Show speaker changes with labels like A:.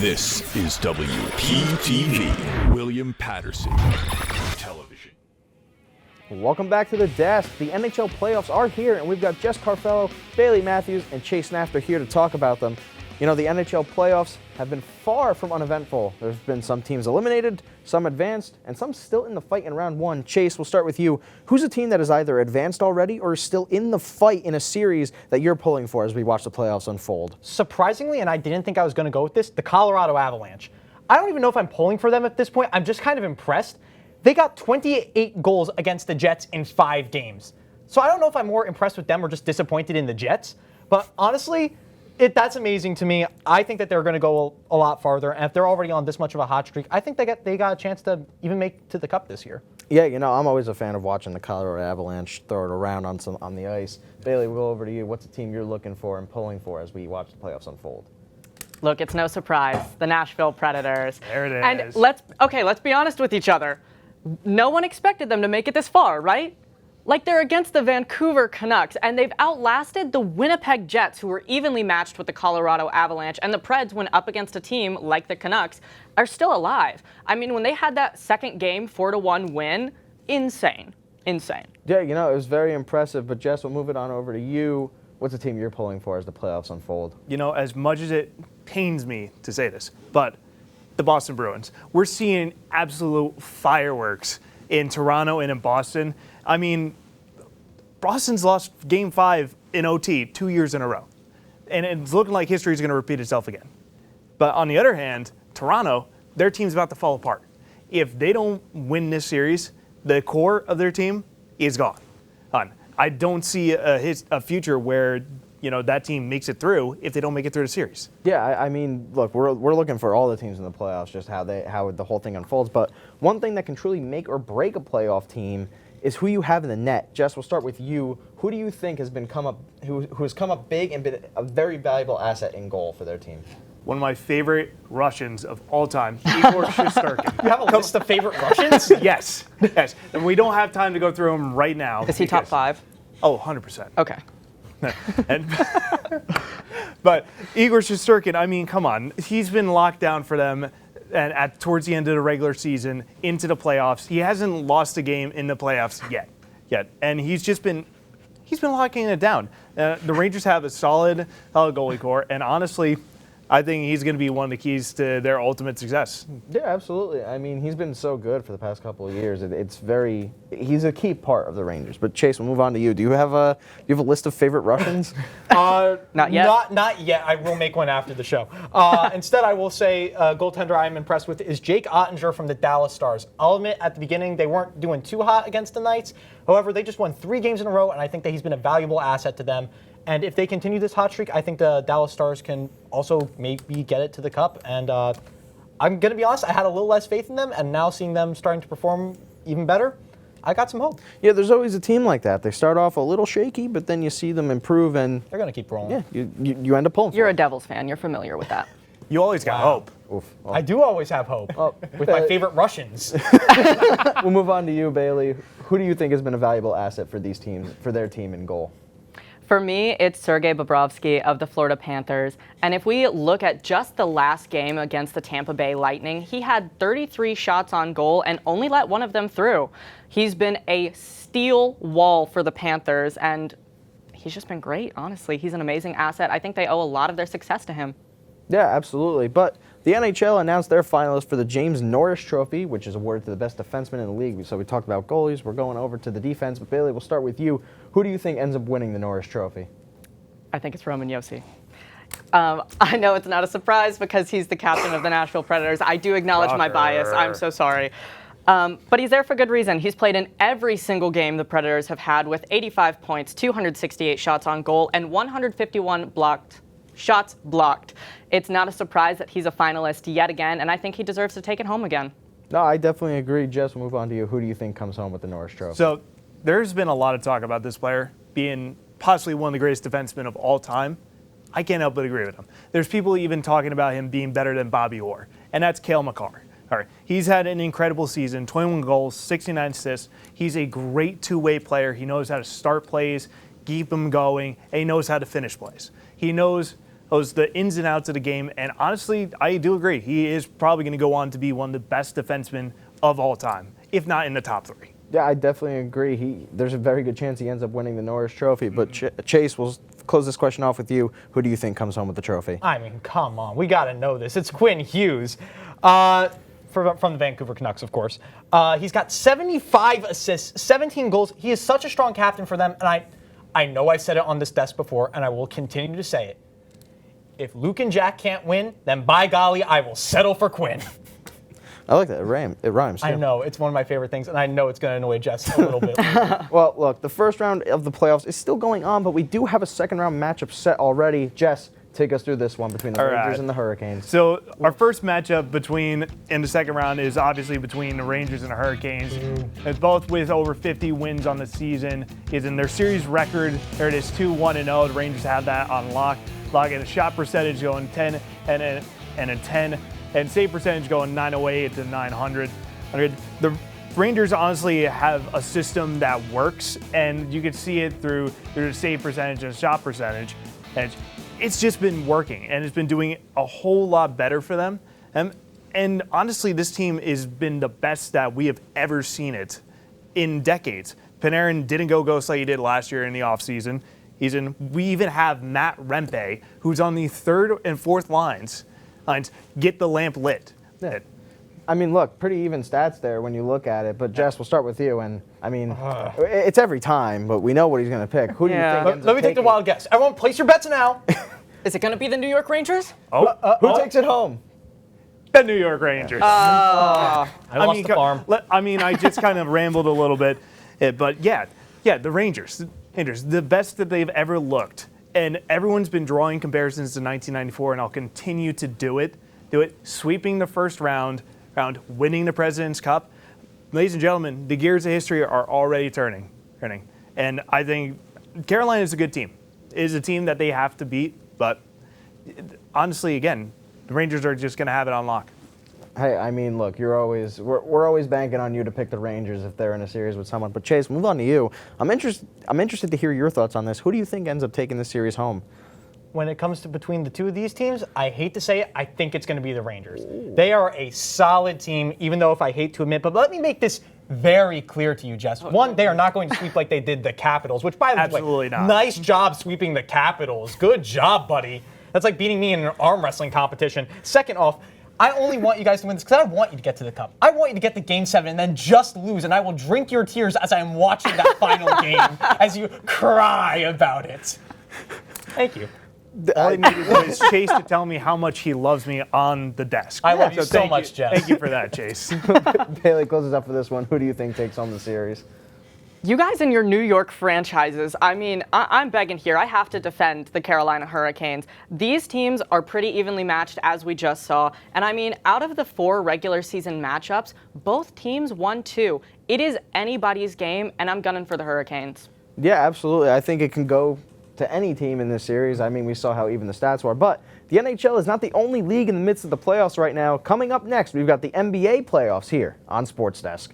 A: This is WPTV, William Patterson Television.
B: Welcome back to the desk. The NHL playoffs are here, and we've got Jess, Carfello, Baylee Matthews, and Chase Nafter here to talk about them. You know, the NHL playoffs have been far from uneventful. There's been some teams eliminated, some advanced, and some still in the fight in round one. Chase, we'll start with you. Who's a team that is either advanced already or is still in the fight in a series that you're pulling for as we watch the playoffs unfold?
C: Surprisingly, and I didn't think I was going to go with this, the Colorado Avalanche. I don't even know if I'm pulling for them at this point. I'm just kind of impressed. They got 28 goals against the Jets in 5 games. So I don't know if I'm more impressed with them or just disappointed in the Jets. But honestly, that's amazing to me. I think that they're going to go a lot farther. And if they're already on this much of a hot streak, I think they got a chance to even make to the Cup this year.
B: Yeah, you know, I'm always a fan of watching the Colorado Avalanche throw it around on the ice. Baylee, we'll go over to you. What's a team you're looking for and pulling for as we watch the playoffs unfold?
D: Look, it's no surprise. The Nashville Predators.
E: There it is.
D: And let's be honest with each other. No one expected them to make it this far, right? Like, they're against the Vancouver Canucks, and they've outlasted the Winnipeg Jets, who were evenly matched with the Colorado Avalanche, and the Preds, when up against a team like the Canucks, are still alive. I mean, when they had that second game 4-1 win, insane.
B: Yeah, you know, it was very impressive, but Jess, we'll move it on over to you. What's the team you're pulling for as the playoffs unfold?
E: You know, as much as it pains me to say this, but the Boston Bruins, we're seeing absolute fireworks in Toronto and in Boston. I mean, Boston's lost Game 5 in OT 2 years in a row. And it's looking like history is going to repeat itself again. But on the other hand, Toronto, their team's about to fall apart. If they don't win this series, the core of their team is gone. I don't see a future where, you know, that team makes it through if they don't make it through the series.
B: Yeah, I mean, look, we're looking for all the teams in the playoffs, just how the whole thing unfolds. But one thing that can truly make or break a playoff team is who you have in the net. Jess, we'll start with you. Who do you think has come up big and been a very valuable asset in goal for their team?
E: One of my favorite Russians of all time, Igor Shesterkin.
C: You have a list of favorite Russians?
E: Yes. And we don't have time to go through them right now.
D: Is he top 5?
E: Oh, 100%.
D: Okay.
E: But Igor Shesterkin, I mean, come on. He's been locked down for them towards the end of the regular season into the playoffs. He hasn't lost a game in the playoffs yet. And he's been locking it down. The Rangers have a solid goalie core, and honestly, I think he's going to be one of the keys to their ultimate success.
B: Yeah, absolutely. I mean, he's been so good for the past couple of years. He's a key part of the Rangers. But Chase, we'll move on to you. Do you have a list of favorite Russians?
D: Not yet.
C: Not yet. I will make one after the show. Instead, I will say goaltender I'm impressed with is Jake Ottinger from the Dallas Stars. I'll admit at the beginning they weren't doing too hot against the Knights. However, they just won 3 games in a row, and I think that he's been a valuable asset to them. And if they continue this hot streak, I think the Dallas Stars can also maybe get it to the Cup. And I'm going to be honest, I had a little less faith in them, and now seeing them starting to perform even better, I got some hope.
B: Yeah, there's always a team like that. They start off a little shaky, but then you see them improve, and
C: they're going to keep rolling.
B: Yeah, you end up pulling for
D: You're
B: it.
D: a Devils fan. You're familiar with that.
E: You always got hope.
B: Oof. Well,
C: I do always have hope with my favorite Russians.
B: We'll move on to you, Baylee. Who do you think has been a valuable asset for their team in goal?
D: For me, it's Sergei Bobrovsky of the Florida Panthers. And if we look at just the last game against the Tampa Bay Lightning, he had 33 shots on goal and only let one of them through. He's been a steel wall for the Panthers, and he's just been great, honestly. He's an amazing asset. I think they owe a lot of their success to him.
B: Yeah, absolutely. But the NHL announced their finalists for the James Norris Trophy, which is awarded to the best defenseman in the league. So we talked about goalies. We're going over to the defense. But Baylee, we'll start with you. Who do you think ends up winning the Norris Trophy?
D: I think it's Roman Josi. I know it's not a surprise because he's the captain of the Nashville Predators. I do acknowledge my bias. I'm so sorry. But he's there for good reason. He's played in every single game the Predators have had with 85 points, 268 shots on goal, and 151 shots blocked. It's not a surprise that he's a finalist yet again, and I think he deserves to take it home again.
B: No, I definitely agree. Jess, we'll move on to you. Who do you think comes home with the Norris Trophy?
E: So there's been a lot of talk about this player being possibly one of the greatest defensemen of all time. I can't help but agree with him. There's people even talking about him being better than Bobby Orr, and that's Cale Makar. All right, he's had an incredible season, 21 goals, 69 assists. He's a great two-way player. He knows how to start plays, keep them going, and he knows how to finish plays. He knows the ins and outs of the game. And honestly, I do agree. He is probably going to go on to be one of the best defensemen of all time, if not in the top 3.
B: Yeah, I definitely agree. There's a very good chance he ends up winning the Norris Trophy. But Chase, we'll close this question off with you. Who do you think comes home with the trophy?
C: I mean, come on. We got to know this. It's Quinn Hughes from the Vancouver Canucks, of course. He's got 75 assists, 17 goals. He is such a strong captain for them. And I know I said it on this desk before, and I will continue to say it. If Luke and Jack can't win, then by golly, I will settle for Quinn.
B: I like that. It rhymes. Too.
C: I know. It's one of my favorite things, and I know it's going to annoy Jess a little bit.
B: Well, look, the first round of the playoffs is still going on, but we do have a second round matchup set already. Jess, take us through this one between the Rangers and the Hurricanes.
E: So our first matchup in the second round is obviously between the Rangers and the Hurricanes. It's both with over 50 wins on the season. Is in their series record. There it is, 2-1-0. The Rangers have that on lock. And a shot percentage going 10 and a 10. And save percentage going 908 to 900. The Rangers honestly have a system that works, and you can see it through their save percentage and shot percentage. And it's just been working, and it's been doing a whole lot better for them. And honestly, this team has been the best that we have ever seen it in decades. Panarin didn't go ghost like he did last year in the offseason. We even have Matt Rempe, who's on the 3rd and 4th lines, get the lamp lit.
B: Yeah. I mean, look, pretty even stats there when you look at it. But Jess, we'll start with you. And I mean, it's every time, but we know what he's going to pick. Who do you think?
C: Let me take the wild guess. Everyone, place your bets now.
D: Is it going to be the New York Rangers?
B: Who takes it home?
E: The New York Rangers.
C: I lost the farm.
E: I just kind of rambled a little bit, but yeah, the Rangers, the best that they've ever looked. And everyone's been drawing comparisons to 1994, and I'll continue to do it, sweeping the first round, winning the President's Cup. Ladies and gentlemen, the gears of history are already turning. And I think Carolina is a good team. It is a team that they have to beat, but honestly, again, the Rangers are just going to have it on lock.
B: Hey, I mean, look, we're always banking on you to pick the Rangers if they're in a series with someone. But Chase, move on to you. I'm interested to hear your thoughts on this. Who do you think ends up taking this series home?
C: When it comes to between the two of these teams, I hate to say it, I think it's going to be the Rangers. They are a solid team, even though if I hate to admit, but let me make this very clear to you, Jess. One, they are not going to sweep like they did the Capitals, which, by the way,
E: absolutely not.
C: Nice job sweeping the Capitals. Good job, buddy. That's like beating me in an arm wrestling competition. Second off, I only want you guys to win this because I want you to get to the cup. I want you to get to Game 7 and then just lose, and I will drink your tears as I'm watching that final game as you cry about it. Thank you.
E: All I needed was Chase to tell me how much he loves me on the desk.
C: I love you so much, Jess.
E: Thank you for that, Chase.
B: Baylee, closes up for this one. Who do you think takes home the series?
D: You guys and your New York franchises, I mean, I'm begging here. I have to defend the Carolina Hurricanes. These teams are pretty evenly matched, as we just saw. And I mean, out of the 4 regular season matchups, both teams won 2. It is anybody's game, and I'm gunning for the Hurricanes.
B: Yeah, absolutely. I think it can go to any team in this series. I mean, we saw how even the stats were. But the NHL is not the only league in the midst of the playoffs right now. Coming up next, we've got the NBA playoffs here on Sports Desk.